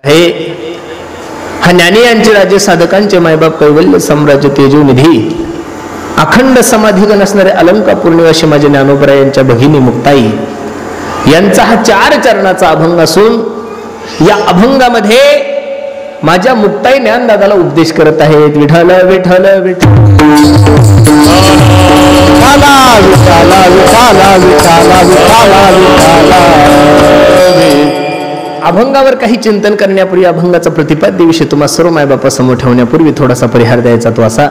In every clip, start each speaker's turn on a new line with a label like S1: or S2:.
S1: हे हा ज्ञानी यांचे राज्य साधकांचे मायबाप कैवल्य साम्राज्य तेजोनिधी अखंड समाधिगण असणारे अलंकापूर निवासी माझे ज्ञानोबरा यांच्या भगिनी मुक्ताई यांचा हा 4 चरणाचा अभंग असून या अभंगामध्ये माझ्या मुक्ताई ज्ञानदादाला उपदेश करत आहेत. विठ्ठल विठ्ठल विठ्ठल अभंगावर काही चिंतन करण्यापूर्वी अभंगाचा प्रतिपाद्य विषय तुम्हा सर्व मायबापासमोर ठेवण्यापूर्वी थोडासा परिहार द्यायचा. तो असा,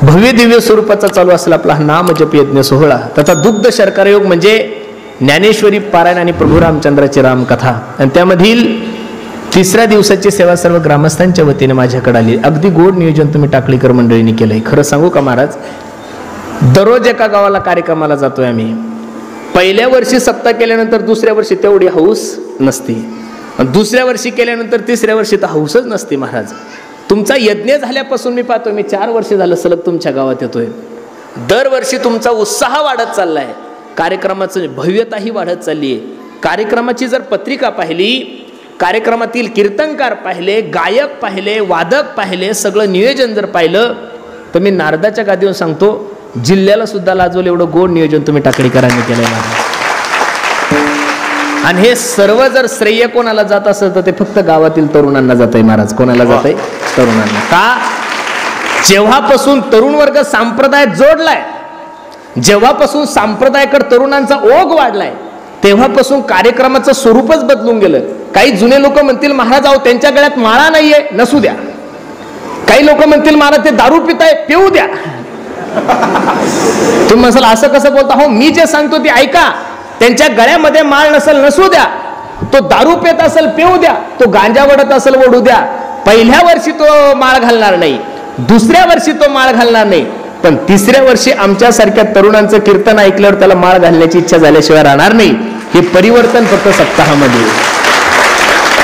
S1: भव्य दिव्य स्वरूपाचा चालू असला आपला नाम जप यज्ञ सोहळा तथा दुग्ध शर्करा योग म्हणजे ज्ञानेश्वरी पारायण आणि प्रभू रामचंद्राची रामकथा आणि त्यामधील 3ऱ्या दिवसाची सेवा सर्व ग्रामस्थांच्या वतीने माझ्याकडे आली. अगदी गोड नियोजन तुम्ही टाकळीकर मंडळींनी केलंय. खरं सांगू का महाराज, दररोज एका गावाला कार्यक्रमाला जातोय आम्ही. पहिल्या वर्षी सप्ताह केल्यानंतर दुसऱ्या वर्षी तेवढी हौस नसते, दुसऱ्या वर्षी केल्यानंतर 3ऱ्या वर्षी तर हौसच नसते. महाराज तुमचा यज्ञ झाल्यापासून मी पाहतोय, मी 4 वर्ष झालं सलग तुमच्या गावात येतोय. दरवर्षी तुमचा उत्साह वाढत चाललाय, कार्यक्रमाचं भव्यताही वाढत चालली आहे. कार्यक्रमाची जर पत्रिका पाहिली, कार्यक्रमातील कीर्तनकार पाहिले, गायक पाहिले, वादक पाहिले, सगळं नियोजन जर पाहिलं तर मी नारदाच्या गादीवर सांगतो जिल्ह्याला सुद्धा लाजवलं एवढं गोड नियोजन तुम्ही टाकळीकरांनी केलंय महाराज. आणि हे सर्व जर श्रेय कोणाला जात असेल तर ते फक्त गावातील तरुणांना जात आहे महाराज. कोणाला जात आहे? तरुणांना. का? जेव्हापासून तरुण वर्ग संप्रदायात जोडलाय, जेव्हापासून संप्रदायाकडे तरुणांचा ओघ वाढलाय, तेव्हापासून कार्यक्रमाचं स्वरूपच बदलून गेलं. काही जुने लोक म्हणतील महाराज अहो त्यांच्या गळ्यात माळा नाहीये, नसू द्या. काही लोक म्हणतील महाराज ते दारू पिताय, पिऊ द्या. तुम्ही म्हणाल असं कसं बोलता? हो, मी जे सांगतो ते ऐका. त्यांच्या गळ्यामध्ये माळ नसेल, नसू द्या. तो दारू पित असेल, पिऊ द्या. तो गांजा वडत असेल, वडू द्या. पहिल्या वर्षी तो माळ घालणार नाही, दुसऱ्या वर्षी तो माळ घालणार नाही, पण 3ऱ्या वर्षी आमच्यासारख्या तरुणांचं कीर्तन ऐकल्यावर त्याला माळ घालण्याची इच्छा झाल्याशिवाय राहणार नाही. हे परिवर्तन फक्त सप्ताहामध्ये.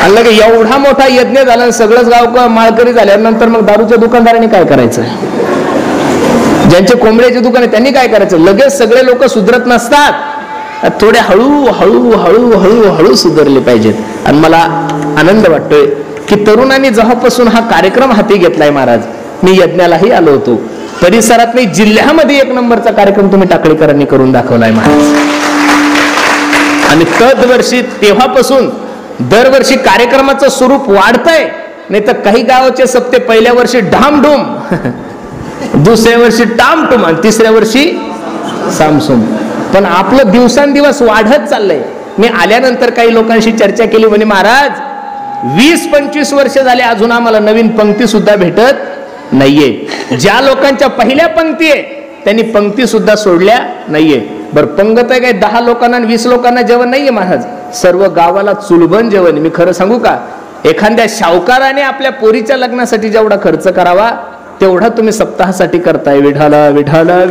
S1: आणि एवढा मोठा यज्ञ झाला, सगळंच गाव माळकरी झाल्यानंतर मग दारूच्या दुकानदारांनी काय करायचं? ज्यांचे कोंबड्याचे दुकान आहे त्यांनी काय करायचं? लगेच सगळे लोक सुधरत नसतात, थोडे हळू हळू हळू हळू हळू सुधारले पाहिजेत. आणि मला आनंद वाटतोय की तरुणांनी जेव्हापासून हा कार्यक्रम हाती घेतलाय महाराज, मी यज्ञालाही आलो होतो, परिसरात नाही जिल्ह्यामध्ये 1 नंबरचा कार्यक्रम तुम्ही टाकळीकरांनी करून दाखवलाय महाराज. आणि तदवर्षी तेव्हापासून दरवर्षी कार्यक्रमाचं स्वरूप वाढतंय. नाही तर काही गावाचे सप्ते पहिल्या वर्षी ढामढूम, दुसऱ्या वर्षी टामटुम आणि 3ऱ्या वर्षी सामसूम. पण आपलं दिवसांदिवस वाढत चाललंय. मी आल्यानंतर काही लोकांशी चर्चा केली, म्हणे महाराज 20-25 वर्ष झाले अजून आम्हाला नवीन पंक्ती सुद्धा भेटत नाहीये. ज्या लोकांच्या पहिल्या पंक्ती आहे त्यांनी पंक्ती सुद्धा सोडल्या नाहीये. बरं पंगत आहे काय 10 लोकांना 20 लोकांना जेवण नाहीये महाराज, सर्व गावाला चुलबन जेवण. मी खरं सांगू का, एखाद्या शावकाराने आपल्या पोरीच्या लग्नासाठी जेवढा खर्च करावा तेवढा तुम्ही सप्ताहासाठी करताय. विठाला विठाला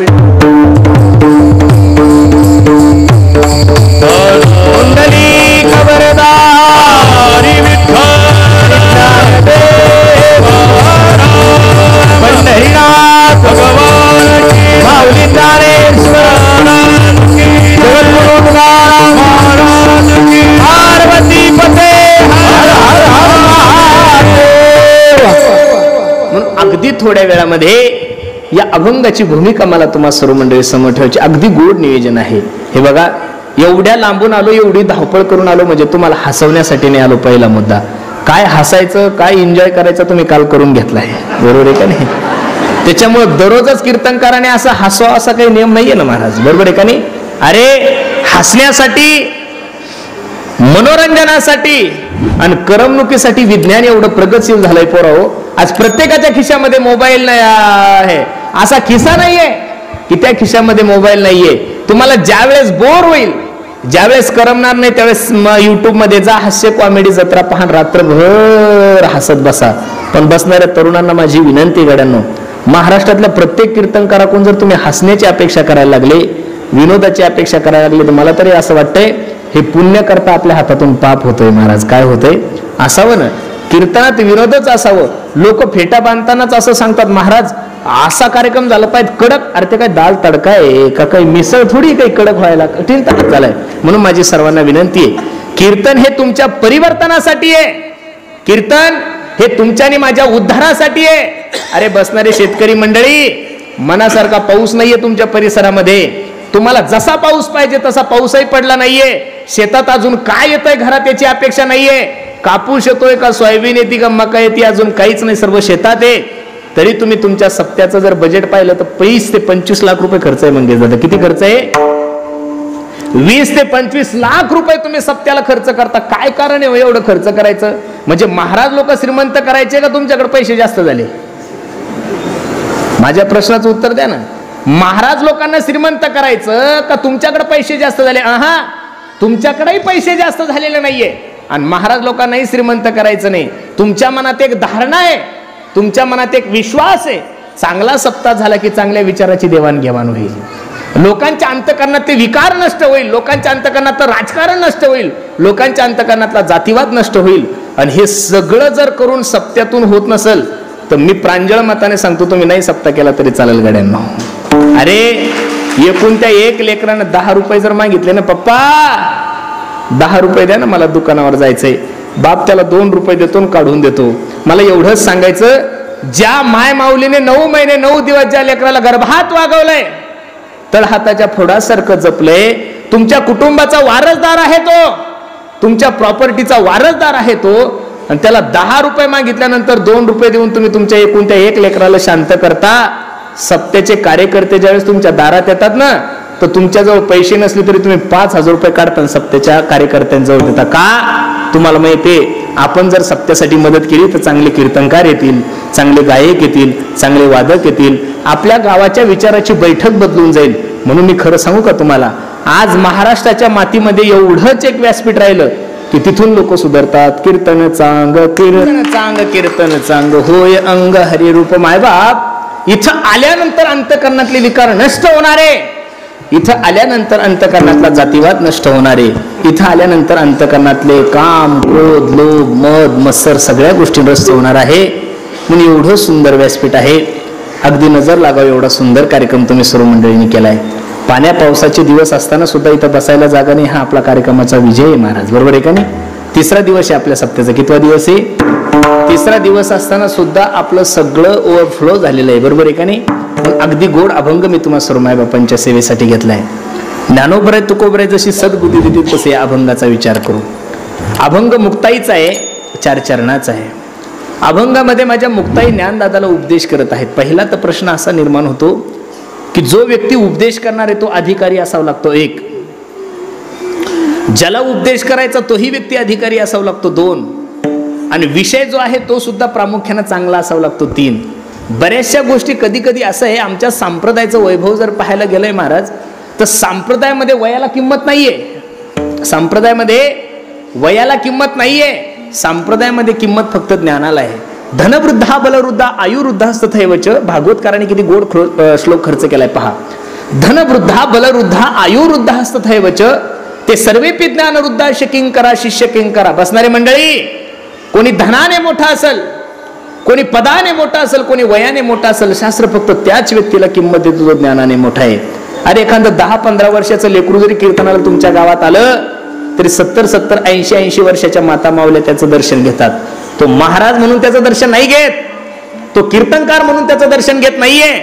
S1: अगदी थोड्या वेळामध्ये या अभंगाची भूमिका मला तुम्हा सर्व मंडळी समोर ठेवायची. अगदी गोड नियोजन आहे. हे बघा, एवढ्या लांबून आलो, एवढी धावपळ करून आलो म्हणजे तुम्हाला हसवण्यासाठी नाही आलो. पहिला मुद्दा काय हसायचं, काय एन्जॉय करायचं तुम्ही काल करून घेतलाय, बरोबर आहे का नाही? त्याच्यामुळे दररोजच कीर्तनकाराने असं हसवा असा काही नियम नाहीये ना महाराज, बरोबर आहे का नाही? अरे हसण्यासाठी, मनोरंजनासाठी आणि करमणुकीसाठी विज्ञान एवढं प्रगतशील झालंय पोराओ. आज प्रत्येकाच्या खिशामध्ये मोबाईल नाही आहे. असा खिसा नाहीये की त्या खिशामध्ये मोबाईल नाहीये. तुम्हाला ज्यावेळेस बोर होईल, ज्यावेळेस करमणार नाही, त्यावेळेस युट्यूब मध्ये जा, हास्य कॉमेडी जत्रा पाहून रात्रभर हसत बसा. पण बसणाऱ्या तरुणांना माझी विनंती गड्यांनो, महाराष्ट्रातल्या प्रत्येक कीर्तनकाराकडून जर तुम्ही हसण्याची अपेक्षा करायला लागले, विनोदाची अपेक्षा करायला लागले, तर मला तरी असं वाटतंय हे पुण्य करता आपल्या हातातून पाप होतोय महाराज. काय होतंय? असावं ना कीर्तनात विनोदच असावं. लोक फेटा बांधतानाच असं सांगतात महाराज असा कार्यक्रम झाला पाहिजे कडक. अरे ते काय दाल तडका आहे का, काही मिसळ थोडी काही कडक व्हायला, कठीण तडक झालाय. म्हणून माझी सर्वांना विनंती आहे, कीर्तन हे तुमच्या परिवर्तनासाठी आहे. कीर्तन हे तुमच्या आणि माझ्या उद्धारासाठी आहे. अरे बसणारे शेतकरी मंडळी, मनासारखा पाऊस नाहीये तुमच्या परिसरामध्ये. तुम्हाला जसा पाऊस पाहिजे तसा पाऊसही पडला नाहीये. शेतात अजून काय येतंय घरात याची अपेक्षा नाहीये. कापूस येतोय का, सोयाबीन येते का, मका येते, अजून काहीच नाही, सर्व शेतात आहे. तरी तुम्ही तुमच्या सप्त्याचं जर बजेट पाहिलं तर 20 ते 25 लाख रुपये खर्च आहे. मंगेश दादा, किती खर्च आहे? 20 ते 25 लाख रुपये तुम्ही सप्त्याला खर्च करता. काय कारण आहे एवढं खर्च करायचं? म्हणजे महाराज लोक श्रीमंत करायचे का तुमच्याकडे पैसे जास्त झाले? माझ्या प्रश्नाचं उत्तर द्या ना. महाराज लोकांना श्रीमंत करायचं का तुमच्याकडे पैसे जास्त झाले? तुमच्याकडेही पैसे जास्त झालेले नाहीये आणि महाराज लोकांनाही श्रीमंत करायचं नाही. तुमच्या मनात एक धारणा आहे, तुमच्या मनात एक विश्वास आहे. चांगला सप्ताह झाला की चांगल्या विचाराची देवाणघेवाण होईल. लोकांच्या अंतकरणात ते विकार नष्ट होईल. लोकांच्या अंतकरणात राजकारण नष्ट होईल. लोकांच्या अंतकरणातला जातीवाद नष्ट होईल. आणि हे सगळं जर करून सप्त्यातून होत नसेल तर मी प्रांजळ मताने सांगतो, तुम्ही नाही सप्ताह केला तरी चालेल गड्यांना. अरे एकूण त्या एक लेकरानं 10 रुपये जर मागितले ना, पप्पा 10 रुपये द्या ना, मला दुकानावर जायचंय. बाप त्याला 2 रुपये देतो, काढून देतो. मला एवढंच सांगायचं, ज्या माय माऊलीने 9 महिने 9 दिवस ज्या लेकराला गर्भात वागवलंय, तळहाताच्या फोडासारखं जपलंय, तुमच्या कुटुंबाचा वारसदार आहे तो, तुमच्या प्रॉपर्टीचा वारसदार आहे तो, आणि त्याला 10 रुपये मागितल्यानंतर 2 रुपये देऊन तुम्ही तुमच्या एकूण त्या एक लेकराला शांत करता. सप्त्याचे कार्यकर्ते ज्यावेळेस तुमच्या दारात येतात ना, तर तुमच्याजवळ पैसे नसले तरी तुम्ही 5,000 रुपये काढता सप्त्याच्या कार्यकर्त्यांजवळ देता. का? तुम्हाला माहितीये, आपण जर सप्त्यासाठी मदत केली तर चांगले कीर्तनकार येतील, चांगले गायक येतील, चांगले वादक येतील, आपल्या गावाच्या विचाराची बैठक बदलून जाईल. म्हणून मी खरं सांगू का तुम्हाला, आज महाराष्ट्राच्या मातीमध्ये एवढंच एक व्यासपीठ राहिलं की तिथून लोक सुधारतात. कीर्तन चांग, कीर्तन चांग, कीर्तन चांग, होय अंग हरिरूप मायबाप. इथं आल्यानंतर अंतकरणातले विकार नष्ट होणारे, इथं आल्यानंतर अंतकरणातला जातीवाद नष्ट होणारे, इथं आल्यानंतर अंतकरणातले काम, क्रोध, लोभ, मद, मत्सर सगळ्या गोष्टी नष्ट होणार आहे. म्हणून एवढं सुंदर व्यासपीठ आहे. अगदी नजर लागावं एवढा सुंदर कार्यक्रम तुम्ही सर्व मंडळींनी केलाय. पाण्या पावसाचे दिवस असताना सुद्धा इथं बसायला जागा नाही, हा आपला कार्यक्रमाचा विजय आहे महाराज. बरोबर आहे का नाही? 3रा दिवस आहे आपल्या सप्त्याचा. कितवा दिवस आहे? 3रा दिवस असताना सुद्धा आपलं सगळं ओव्हरफ्लो झालेलं आहे. बरोबर आहे का नाही? अगदी गोड अभंग मी तुम्हा सर्व मायबापांच्या सेवेसाठी घेतलाय. ज्ञानोबराय तुकोबराय जशी सद्बुद्धी देतील तसे अभंगाचा विचार करू. अभंग मुक्ताईचा आहे, 4 चरणाचा आहे. अभंगामध्ये माझ्या मुक्ताई ज्ञानदादाला उपदेश करत आहेत. पहिला तर प्रश्न असा निर्माण होतो की जो व्यक्ती उपदेश करणार आहे तो अधिकारी असावा लागतो 1, ज्याला उपदेश करायचा तोही व्यक्ती अधिकारी असावा लागतो 2, आणि विषय जो आहे तो सुद्धा प्रामुख्याने चांगला असावा लागतो 3. बऱ्याचशा गोष्टी कधी कधी असं आहे, आमच्या संप्रदायाचं वैभव जर पाहायला गेलंय महाराज, तर संप्रदायामध्ये वयाला किंमत नाहीये. संप्रदायामध्ये वयाला किंमत नाहीये. संप्रदायामध्ये किंमत फक्त ज्ञानाला आहे. धनवृद्धा बलवृद्धा आयुवृद्धास्तथैवच. भागवतकाराने किती गोड श्लोक खर्च केलाय पहा. धनवृद्धा बलवृद्धा आयुवृद्धास्तथैवच ते सर्वेपि ज्ञानवृद्धा किंकरा शिष्य किंकरा. बसणारे मंडळी, कोणी धनाने मोठा असेल, कोणी पदाने मोठा असेल, कोणी वयाने मोठा असेल, शास्त्र फक्त त्याच व्यक्तीला किंमत देतो जो ज्ञानाने मोठा आहे. अरे एखादं 10-15 वर्षाचं लेकरू जरी कीर्तनाला तुमच्या गावात आलं तरी 70-70, 80-80 वर्षाच्या माता मावल्या त्याचं दर्शन घेतात. तो महाराज म्हणून त्याचं दर्शन नाही घेत, तो कीर्तनकार म्हणून त्याचं दर्शन घेत नाहीये.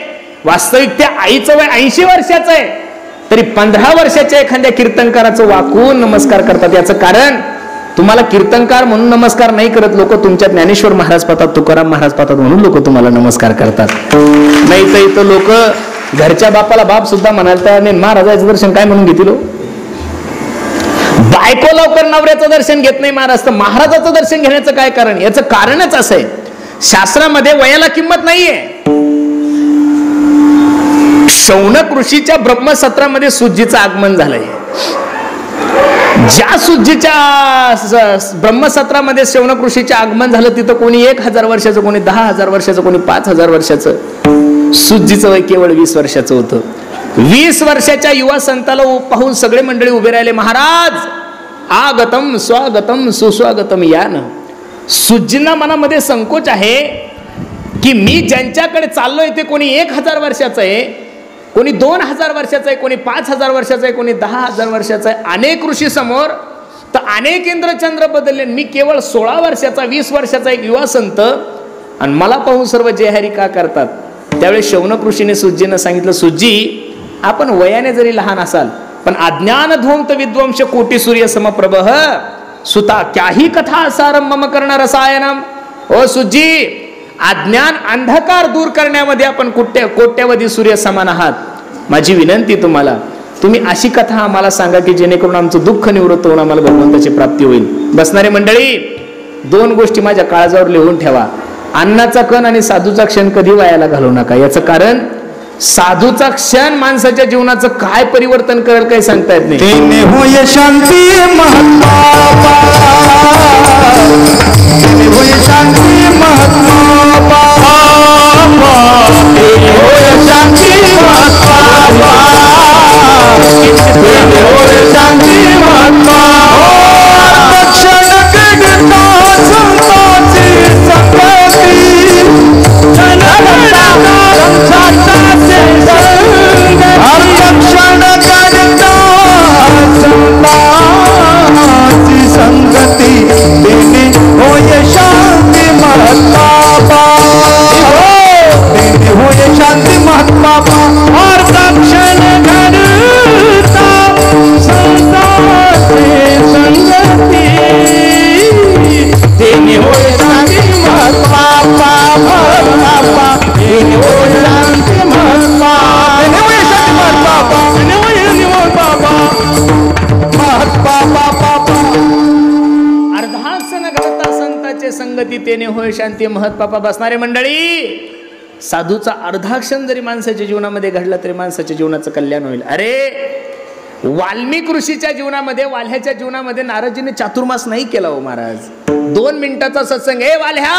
S1: वास्तविक त्या आईचं वय 80 वर्षाचं आहे तरी 15 वर्षाच्या एखाद्या कीर्तनकाराचं वाकून नमस्कार करतात. याचं कारण, तुम्हाला कीर्तनकार म्हणून नमस्कार नाही करत लोक, तुमच्या ज्ञानेश्वर महाराज पाहतात, तुकाराम महाराज पाहतात म्हणून लोक तुम्हाला नमस्कार करतात. नाही तर इथं लोक घरच्या बापाला बाप सुद्धा म्हणाल नाही, महाराजाचं दर्शन काय म्हणून घेतील. बायको लवकर नवऱ्याचं दर्शन घेत नाही महाराज, तर महाराजाचं दर्शन घेण्याचं काय कारण? याचं कारणच असं आहे, शास्त्रामध्ये वयाला किंमत नाहीये. शौनक ऋषीच्या ब्रह्मसत्रामध्ये सुज्जीचं आगमन झालंय. ज्या सुज्जीच्या ब्रह्मसत्रामध्ये शौनक ऋषीचे आगमन झालं तिथं कोणी 1000 वर्षाचं, कोणी 10,000 वर्षाचं, कोणी 5,000 वर्षाचं. सुज्जीचं वय केवळ 20 वर्षाचं होतं. 20 वर्षाच्या युवा संताला पाहून सगळे मंडळी उभे राहिले. महाराज आगतम स्वागतम सुस्वागतम यान. सुज्जींना मनामध्ये संकोच आहे की मी ज्यांच्याकडे चाललोय ते कोणी 1000 वर्षाचं आहे, कोणी 2000 वर्षाचं आहे, कोणी 5000 वर्षाचं आहे, कोणी 10,000 वर्षाचं आहे. अनेक ऋषी समोर तर अनेक इंद्रचंद्र बदलले. मी केवळ 16 वर्षाचा 20 वर्षाचा एक युवा संत, आणि मला पाहून सर्व जय हरी का करतात. त्यावेळेस शौनक ऋषीने सुज्जींना सांगितलं, सुज्जी आपण वयाने जरी लहान असाल पण अज्ञान ध्वंत विद्वंश कोटी सूर्य समप्रभः सुता क्याही कथा सारम मम कर्ण रसायनम. ओ सुज्जी, अज्ञान अंधकार दूर करण्यामध्ये आपण कोट्यवधी सूर्य समान आहात. माझी विनंती तुम्हाला, तुम्ही अशी कथा आम्हाला सांगा की जेणेकरून आमचं दुःख निवृत्त होऊन आम्हाला भगवंताची प्राप्ती होईल. बसणारे मंडळी, 2 गोष्टी माझ्या काळजावर लिहून ठेवा. अन्नाचा कण आणि साधूचा क्षण कधी वायाला घालवू नका. याचं कारण, साधूचा क्षण माणसाच्या जीवनाचं काय परिवर्तन करेल काही सांगता येत नाही.
S2: तेने होय शांती महात्मा, तेने होय शांती महात्मा, तेने होय शांती महात्मा, तेने होय शांती महात्मा. क्षण घडता संताची संगती, क्षण घडता संताची संगती, तेने होय शांती महात्मा, तेने होय शांती महात्मा. क्षण घडता संताची संगती, तेने होय शांती महात्मा, तेने होय शांती महात्मा, तेने होय शांती महात्मा, तेने होय
S1: अर्धाक्षण घडता संताचे संगती, तेने होय शांती महत्पापा. बसणारे मंडळी, साधूचा अर्धाक्षण जरी माणसाच्या जीवनामध्ये घडला तरी माणसाच्या जीवनाचं कल्याण होईल. अरे वाल्मिक ऋषीच्या जीवनामध्ये, वाल्ह्याच्या जीवनामध्ये नारदजीने चातुर्मास नाही केला हो महाराज. 2 मिनिटाचा सत्संग. हे वाल्ह्या,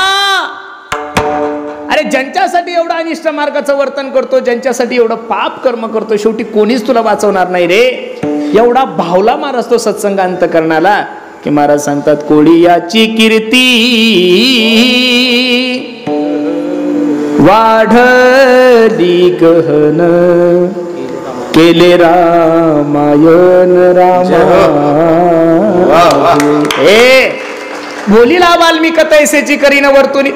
S1: अरे ज्यांच्यासाठी एवढं अनिष्ट मार्गाचं वर्तन करतो, ज्यांच्यासाठी एवढं पाप कर्म करतो, शेवटी कोणीच तुला वाचवणार नाही रे. एवढा भावला महाराज तो सत्संग अंतकरणाला की महाराज सांगतात, कोळी याची कीर्ती वाढली गहन, केले रामायण रामा. ए बोलीला वाल्मिक तैसेची करीन वर्तुनी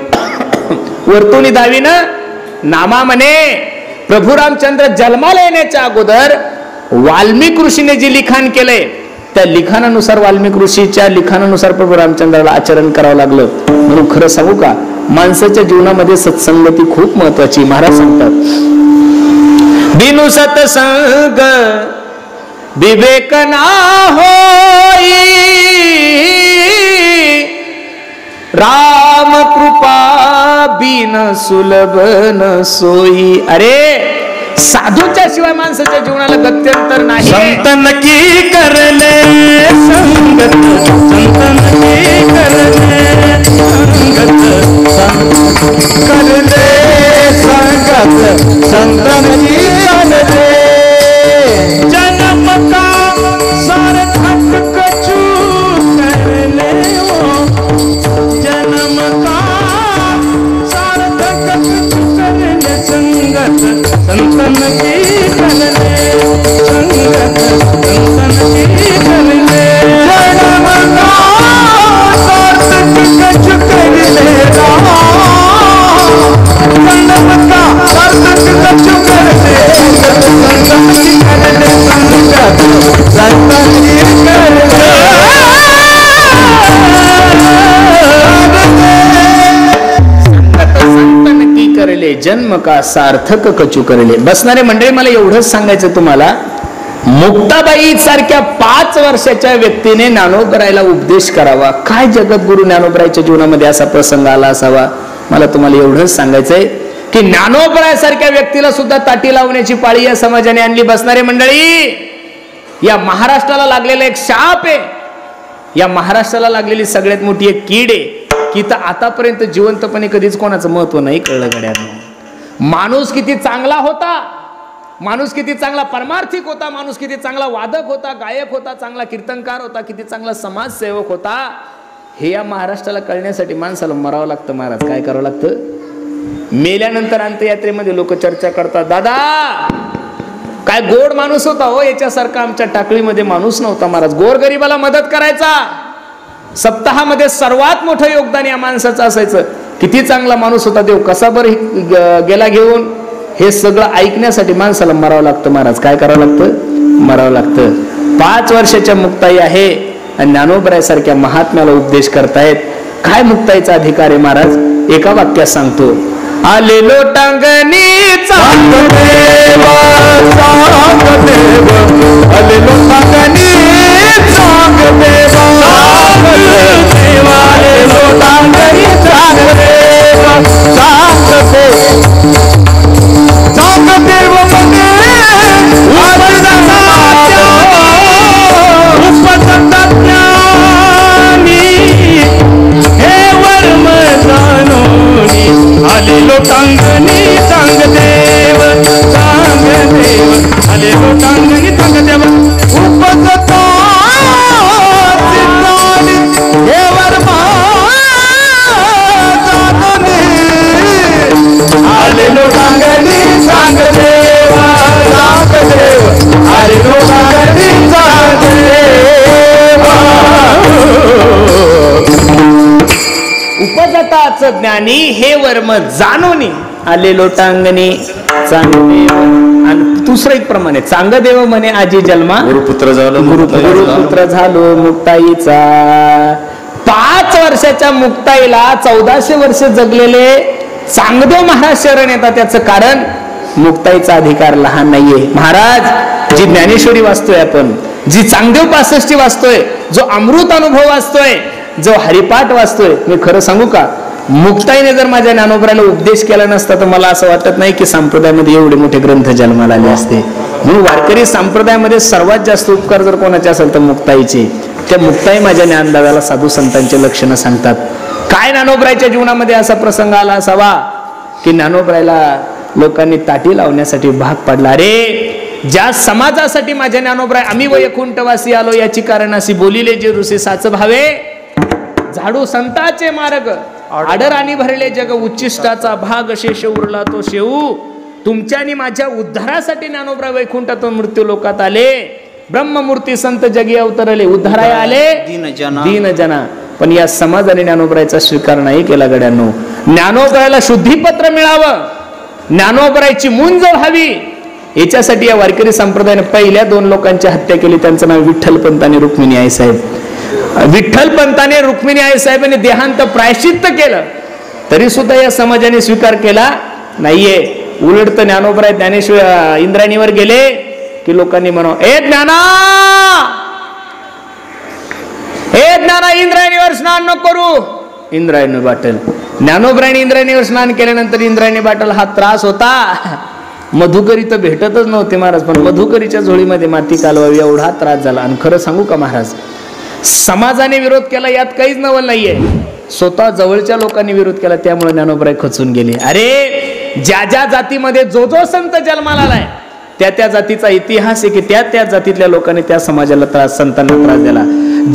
S1: वर्तुनी दावीन नामा म्हणे. प्रभू रामचंद्र जन्माला येण्याच्या अगोदर वाल्मिक ऋषीने जे लिखाण केलंय त्या लिखाणानुसार, वाल्मिक ऋषीच्या लिखाणानुसार प्रभू रामचंद्राला आचरण करावं लागलं. म्हणून खरं सांगू का, माणसाच्या जीवनामध्ये सत्संगती खूप महत्वाची. महाराज सांगतात, बिनु सत्संग विवेक ना होई, राम कृपा बिन सुलभ न सोई. अरे साधूच्या शिवाय माणसाच्या जीवनाला गत्यंतर नाही.
S2: संतन की करले संगत, संतन की करले संगत, करले संगत, संतन की करले. जन्म का सार्थक कछु करले हो, जन्म का सार्थक कछु करले संगत, संतन की करले संगत, संतन की करले. जन्म का सार्थक कछु करले राम, जन्म का सार्थक कछु करले, संतन की करले संगत, संतन की करले.
S1: संतन की करले, जन्म का सार्थक कचू करले. बसणारे मंडळी, मला एवढंच सांगायचं तुम्हाला, मुक्ताबाई सारख्या 5 वर्षाच्या व्यक्तीने ज्ञानोबरायला उपदेश करावा. काय जगद्गुरु ज्ञानोबरायच्या जीवनामध्ये असा प्रसंग आला असावा. मला तुम्हाला एवढंच सांगायचंय की ज्ञानोबराय सारख्या व्यक्तीला सुद्धा ताटी लावण्याची पाळी या समाजाने आणली. बसणारे मंडळी, या महाराष्ट्राला लागलेला एक शाप आहे, या महाराष्ट्राला लागलेली सगळ्यात मोठी एक कीड आहे की तर आतापर्यंत जिवंतपणे कधीच कोणाचं महत्व नाही कळलं गड्यानं. माणूस किती चांगला होता, माणूस किती चांगला परमार्थिक होता, माणूस किती चांगला वादक होता, गायक होता, चांगला कीर्तनकार होता, किती चांगला समाजसेवक होता, हे या महाराष्ट्राला कळण्यासाठी माणसाला मरावं लागतं. महाराज काय करावं लागतं? मेल्यानंतर अंत्ययात्रेमध्ये लोक चर्चा करतात, दादा काय गोड माणूस होता हो, याच्यासारखा आमच्या टाकळीमध्ये माणूस नव्हता महाराज. गोरगरिबाला मदत करायचा, सप्ताहामध्ये सर्वात मोठं योगदान या माणसाचं असायचं. किती चांगला माणूस होता देव, कसा बरं गेला घेऊन. हे सगळं ऐकण्यासाठी माणसाला मरावं लागतं महाराज. काय करावं लागतं? मरावं लागतं. 5 वर्षाच्या मुक्ताई आहे आणि ज्ञानोबरायासारख्या महात्म्याला उपदेश करतायत. काय मुक्ताईचा अधिकार आहे महाराज? एका वाक्यात सांगतो, आले लोटांगणी चांग देव, चांग देव, आले लोटांगणी चांग देव, चांग देव, आले लोटांगणी चांग देव, चांग देव, चांग देव मध्ये आले लोटांगणी चांग देव, चांग देव, आले लोटांगणी चांग देव, उपजता चित्तानी हे वर्माने, आले लोटांगणी चांग देव, चांग देव, आले लोटांगणी चांग देव. उपजताच ज्ञानी हे वर्म जाणूनी, आले लोटांगणी चांग देव. आणि दुसरं एक प्रमाणे चांग देव म्हणे आजी जन्मा, गुरुपुत्र झालो मुक्ताईचा. 5 वर्षाच्या मुक्ताईला 1400 वर्ष जगलेले चांगदेव महाराज शरण येतात. त्याचं कारण मुक्ताईचा अधिकार लहान नाहीये महाराज. जी ज्ञानेश्वरी वाचतोय आपण, जी चांगदेव 65 वाचतोय, जो अमृत अनुभव वाचतोय, जो हरिपाठ वाचतोय, मी खरं सांगू का, मुक्ताईने जर माझ्या ज्ञानोबराला उपदेश केला नसता तर मला असं वाटत नाही की संप्रदायामध्ये एवढे मोठे ग्रंथ जन्माला आले असते. म्हणून वारकरी संप्रदायामध्ये सर्वात जास्त उपकार जर कोणाचे असेल तर मुक्ताईचे. त्या मुक्ताई माझ्या ज्ञानदादाला साधू संतांचे लक्षणं सांगतात. काय ज्ञानोबराच्या जीवनामध्ये असा प्रसंग आला असावा की ज्ञानोबराला लोकांनी ताटी लावण्यासाठी भाग पाडला. अरे ज्या समाजासाठी माझ्या ज्ञानोबराय आम्ही वैकुंठवासी आलो, याची कारण अशी बोलिले जे ऋषी साच भावे, झाडू संताचे मार्ग, आडराणी भरले जग, उच्चिष्टाचा भाग शेष उरला तो शेऊ. तुमच्या आणि माझ्या उद्धारासाठी ज्ञानोबराय वैकुंठातून मृत्यू लोकात आले. ब्रह्ममूर्ती संत जगी अवतरले, उद्धाराय आले दीन जना. पण या समाजाने ज्ञानोबरायचा स्वीकार नाही केला गड्यांनो. ज्ञानोबरायला शुद्धीपत्र मिळावं, ज्ञानोबरायची मुंज व्हावी, याच्यासाठी या वारकरी संप्रदायाने पहिल्या 2 लोकांची हत्या केली. त्यांचं नाव विठ्ठलपंत आणि रुक्मिणी आई साहेब. विठ्ठलपंताने रुक्मिणी आई साहेबांनी देहांत प्रायश्चित्त केलं, तरी सुद्धा या समाजाने स्वीकार केला नाहीये. उलट तर ज्ञानोबराय ज्ञानेश्वर इंद्रायणीवर गेले की लोकांनी म्हणावं, ए ज्ञाना इंद्रायणीवर स्नान न करू. इंद्रायणी बाटल. ज्ञानोबरायने इंद्रायणीवर स्नान केल्यानंतर इंद्रायणी बाटल हा त्रास होता. मधुकरी तर भेटतच नव्हते महाराज, पण मधुकरीच्या झोळीमध्ये माती कालवावी एवढा त्रास झाला. आणि खरं सांगू का महाराज, समाजाने विरोध केला यात काहीच नवल नाहीये, स्वतः जवळच्या लोकांनी विरोध केला, त्यामुळे ज्ञानोबराय खचून गेले. अरे ज्या ज्या जातीमध्ये जो जो संत जन्माला आलाय त्या त्या जातीचा इतिहास आहे की त्या त्या जातीतल्या लोकांनी त्या समाजाला त्रास, संतांना त्रास दिला.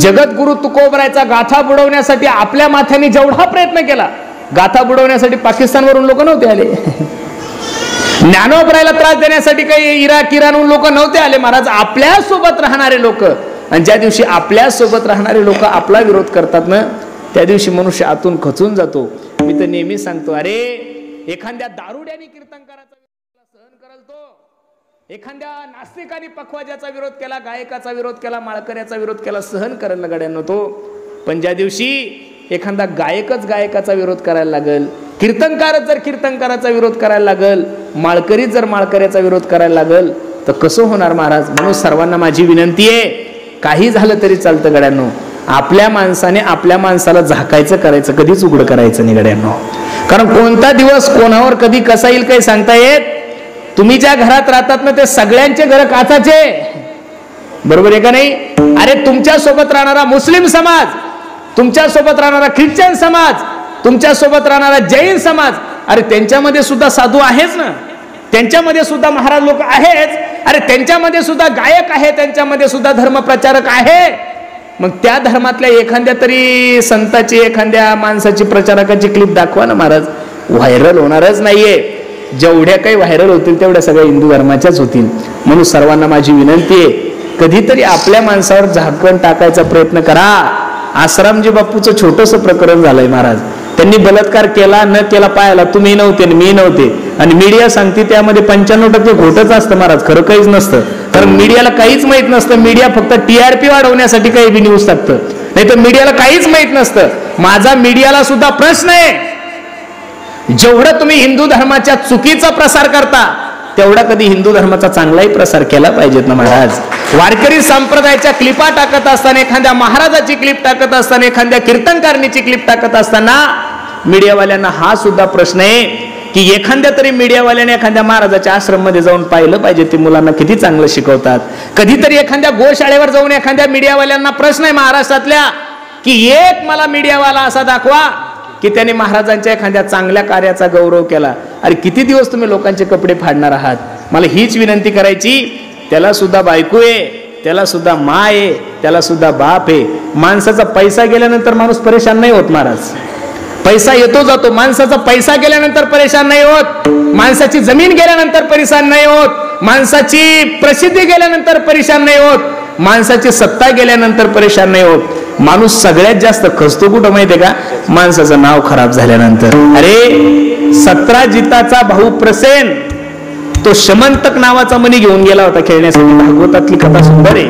S1: जगद्गुरु तुकोबरायचा गाथा बुडवण्यासाठी आपल्या माथ्याने जेवढा प्रयत्न केला, गाथा बुडवण्यासाठी पाकिस्तानवरून लोक नव्हते आले. ज्ञानोबरायला त्रास देण्यासाठी काही इराणहून लोक नव्हते आले महाराज. आपल्या सोबत राहणारे लोक, आणि ज्या दिवशी आपल्या सोबत राहणारे लोक आपला विरोध करतात ना, त्या दिवशी मनुष्य आतून खचून जातो. मी तर नेहमी सांगतो, अरे एखाद्या दारुड्याने कीर्तनकाराचा सहन कराल तो, एखाद्या नास्तिकाने पखवाजाचा विरोध केला, गायकाचा विरोध केला, माळकऱ्याचा विरोध केला, सहन करायला गड्यांनो तो. पण ज्या दिवशी एखादा गायकच गायकाचा विरोध करायला लागल, कीर्तनकारच जर कीर्तनकाराचा विरोध करायला लागल, माळकरीच जर माळकऱ्याचा विरोध करायला लागल, तर कसं होणार महाराज. म्हणून सर्वांना माझी विनंती आहे, काही झालं तरी चालतं गड्यांनो, आपल्या माणसाने आपल्या माणसाला झाकायचं करायचं, कधीच उघड करायचं नाही गड्यांनो. कारण कोणता दिवस कोणावर कधी कसा येईल काही सांगता येत. तुम्ही ज्या घरात राहतात ना, ते सगळ्यांचे घर काचाचे, बरोबर आहे का नाही. अरे तुमच्या सोबत राहणारा मुस्लिम समाज, तुमच्या सोबत राहणारा ख्रिश्चन समाज, तुमच्या सोबत राहणारा जैन समाज, अरे त्यांच्यामध्ये सुद्धा साधू आहेच ना, त्यांच्यामध्ये सुद्धा महाराज लोक आहेच, अरे त्यांच्यामध्ये सुद्धा गायक आहे, त्यांच्यामध्ये सुद्धा धर्मप्रचारक आहे. मग त्या धर्मातल्या एखाद्या तरी संताची, एखाद्या माणसाची, प्रचारकाची क्लिप दाखवा ना महाराज. व्हायरल होणारच नाहीये. जेवढ्या काही व्हायरल होतील तेवढ्या सगळ्या हिंदू धर्माच्याच होतील. म्हणून सर्वांना माझी विनंती आहे, कधीतरी आपल्या माणसावर झाकण टाकायचा प्रयत्न करा. आसारामजी बापूचं छोटंसं प्रकरण झालंय महाराज. त्यांनी बलात्कार केला न केला पाहायला तुम्ही नव्हते मी नव्हते, आणि मीडिया सांगते त्यामध्ये 95% खोटंच असतं महाराज, खरं काहीच नसतं. कारण मीडियाला काहीच माहित नसतं. मीडिया फक्त TRP वाढवण्यासाठी काही बी न्यूज टाकतं, नाही तर मीडियाला काहीच माहित नसतं. माझा मीडियाला सुद्धा प्रश्न आहे, जेवढं तुम्ही हिंदू धर्माच्या चुकीचा प्रसार करता तेवढा कधी हिंदू धर्माचा चांगलाही प्रसार केला पाहिजेत ना महाराज. वारकरी संप्रदायाच्या क्लिपा टाकत असताना, एखाद्या महाराजाची क्लिप टाकत असताना, एखाद्या कीर्तनकारिणीची क्लिप टाकत असताना मीडियावाल्यांना हा सुद्धा प्रश्न आहे की एखाद्या तरी मीडियावाल्याने एखाद्या महाराजाच्या आश्रम मध्ये जाऊन पाहिलं पाहिजे ते मुलांना किती चांगलं शिकवतात. कधीतरी एखाद्या गोशाळेवर जाऊन एखाद्या मीडियावाल्यांना प्रश्न आहे महाराष्ट्रातल्या की एक मला मीडियावाला असा दाखवा की त्याने महाराजांच्या एखाद्या चांगल्या कार्याचा गौरव केला. अरे किती दिवस तुम्ही लोकांचे कपडे फाडणार आहात. मला हीच विनंती करायची, त्याला सुद्धा बायको आहे, त्याला सुद्धा माय आहे, त्याला सुद्धा बाप आहे. माणसाचा पैसा गेल्यानंतर माणूस परेशान नाही होत महाराज. पैसा येतो जातो, माणसाचा पैसा गेल्यानंतर परेशान नाही होत, माणसाची जमीन गेल्यानंतर परेशान नाही होत, माणसाची प्रसिद्धी गेल्यानंतर परेशान नाही होत, माणसाची सत्ता गेल्यानंतर परेशान नाही होत. माणूस सगळ्यात जास्त खचतो कुठं माहितीये का? माणसाचं नाव खराब झाल्यानंतर. अरे 17 जिताचा भाऊ प्रसेन, तो शमंतक नावाचा मणी घेऊन गेला होता खेळण्यासाठी. भागवतातली कथा सुंदर आहे.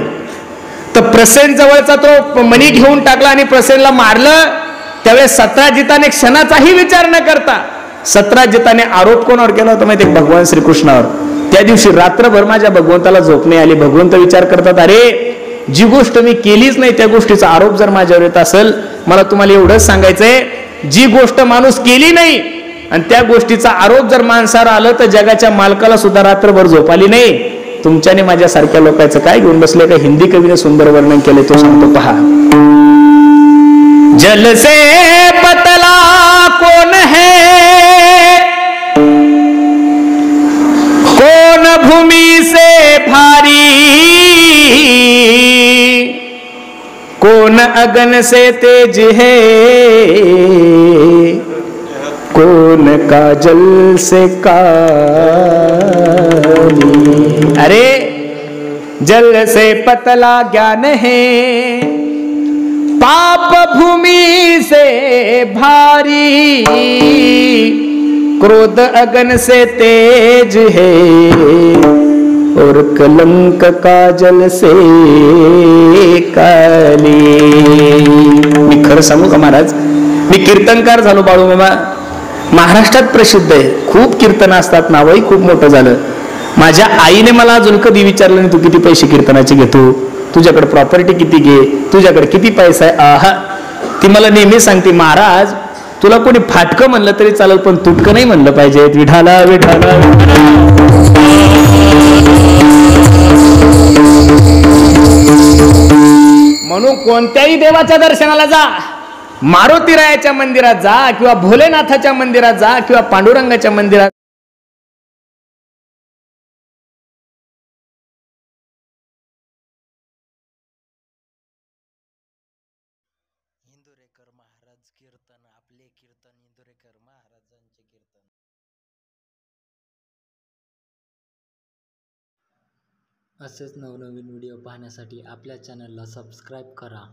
S1: तर प्रसेन जवळचा तो मणी घेऊन टाकला आणि प्रसेनला मारलं. त्यावेळेस 17 जिताने क्षणाचाही विचार न करता 17 जिताने आरोप कोणावर केला होता माहिती? भगवान श्रीकृष्णावर. त्या दिवशी रात्रभर माझ्या भगवंताला झोप नाही आली. भगवंत विचार करतात, अरे जी गोष्ट मी केलीच नाही त्या गोष्टीचा आरोप जर माझ्यावर येत असेल, मला तुम्हाला एवढंच सांगायचंय, जी गोष्ट माणूस केली नाही आणि त्या गोष्टीचा आरोप जर माणसावर आलं तर जगाच्या मालकाला सुद्धा रात्रभर झोप आली नाही. तुमच्याने माझ्यासारख्या लोकांचं काय घेऊन बसले? का हिंदी कवीने सुंदर वर्णन केले, तो सांगतो पहा. जल से पतला कौन है, कौन भूमि से भारी, कौन अगन से तेज है, कौन काजल से काली. अरे जल से पतला ज्ञान है, पाप भूमि से भारी, क्रोध अगन से तेज है, और कलंक काजल से काली. मी खरं सांगू का महाराज, मी कीर्तनकार झालो बाळू मामा. महाराष्ट्रात प्रसिद्ध आहे, खूप कीर्तन असतात, नावही खूप मोठं झालं. माझ्या आईने मला अजून कधी विचारलं नाही तू किती पैसे कीर्तनाचे घेतो, तुझ्याकडे प्रॉपर्टी किती घे, तुझ्याकडे किती पैसा आहे. आहा, ती मला नेहमी सांगते, महाराज तुला कोणी फाटकं म्हणलं तरी चालेल पण तुटकं नाही म्हणलं पाहिजे. विठाला विठाला. म्हणून कोणत्याही देवाच्या दर्शनाला जा, मारुतीरायाच्या मंदिरात जा किंवा भोलेनाथाच्या मंदिरात जा किंवा पांडुरंगाच्या मंदिरात.
S3: इंदुरेकर महाराज कीर्तन, आपले कीर्तन, इंदुरेकर महाराजांचे कीर्तन. असेच नवनवीन व्हिडिओ पाहण्यासाठी आपल्या चॅनलला सबस्क्राईब करा.